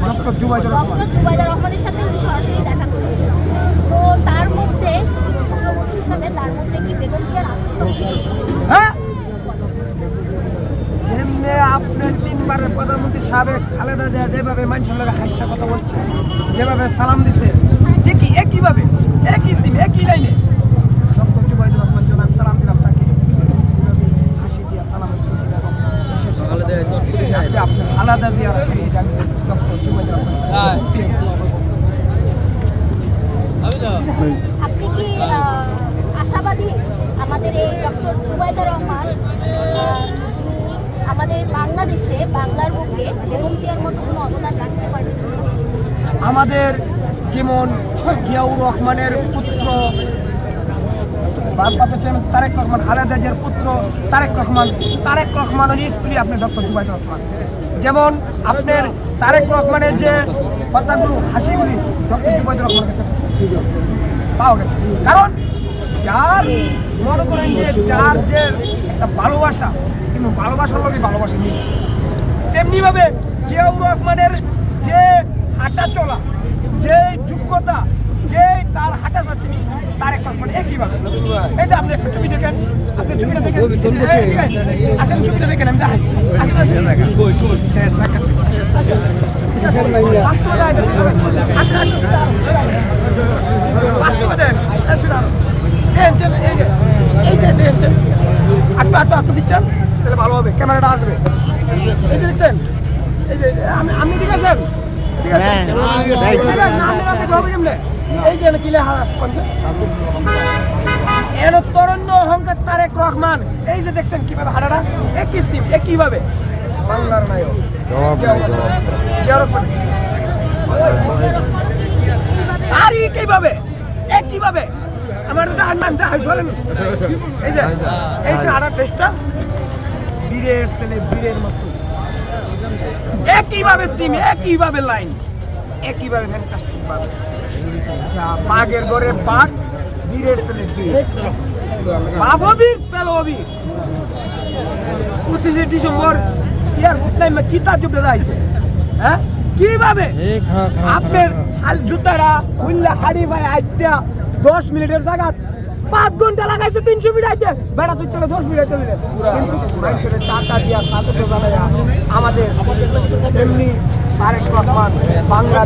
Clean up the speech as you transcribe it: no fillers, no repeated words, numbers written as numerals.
Doctor Zubaidur রহমানের সাথে উনি সরাসরি দেখা করেছিলেন। তো তার মধ্যে হিসাবে তার মধ্যে কি বেগম জিয়ার হ্যাঁ, যেমনি আপনার 3 বারের প্রধানমন্ত্রী সাবেক খালেদা জিয়া যেভাবে মানুষের লোক হাস্য কথা বলছে, যেভাবে সালাম দিছে, ঠিকই একইভাবে একই সিম একই লাইনে ডক্টর জুবাইদুর রহমান জনাব সালাম দিলাম তাকে হাসি দিয়া সালাম আলাদা জিয়ার হাসিটা ডক্টর জুবাইদুর রহমান পেয়েছি। আপনি কি আশাবাদী আমাদের এই ডক্টর জুবাইদুর রহমান আমাদের বাংলাদেশে বাংলার বুকে বেগম জিয়ার মতো কোনো অবদান রাখতে পারবে? আমাদের যেমন জিয়াউর রহমানের পুত্র তারেক রহমান, খালেদা জিয়ার পুত্র তারেক রহমানের স্ত্রী আপনি ডক্টর জুবাইদুর রহমান, যেমন আপনার তারেক রহমানের যে কথাগুলো হাসিগুলি ডক্টর জুবাইদুর রহমানের কাছে পাওয়া গেছে। কারণ যার মনে করেন যে যার যে একটা ভালোবাসা, কিন্তু ভালোবাসার লোকই ভালোবাসা নেই, তেমনিভাবে জিয়াউর রহমানের যে হাঁটা চলা, যে যোগ্যতা, যে তার হাঁটা যাচ্ছে তারেক রহমান একইভাবে। এই যে আপনি একটা ছবি দেখেন, আপনি ছবিটা দেখেন, আসেন ছবিটা দেখেন, আমি দেখাচ্ছি। একটু দিচ্ছেন তাহলে ভালো হবে, ক্যামেরাটা আসবে। এই যে দেখছেন, এই যে আপনি ঠিক আছেন, ঠিক আছে, এই যে কিলে এর তরুণ অহংকার তারেক রহমান, এই যে দেখছেন কিভাবে হাঁটাটা একই সিম একইভাবে বাংলার নায়ক আর এইভাবে একইভাবে আমার এই যে এই যে হাঁটার টেস্টটা বীরের ছেলে বীরের মতো একইভাবে সিম একইভাবে লাইন একইভাবে ফ্যান্টাস্টিক ভাবে বাঘের ঘরে বাঘ, বীরের ছেলে বীর, বাববীর ছেলে অবীর। 25 ডিসেম্বর এয়ারপোর্ট নামে কি তাজ্জুব দাঁড়াইছে, হ্যাঁ কিভাবে আপনার জুতারা খুললা হাড়ি ভাই 10 মিনিটের জায়গা 5 ঘন্টা লাগাইছে 300 মিনিট আইতে বেড়া তুই চলে 10 মিনিট চলে কিন্তু টাকা দিয়া সাথে আমাদের এমনি তারেক রহমান বাংলা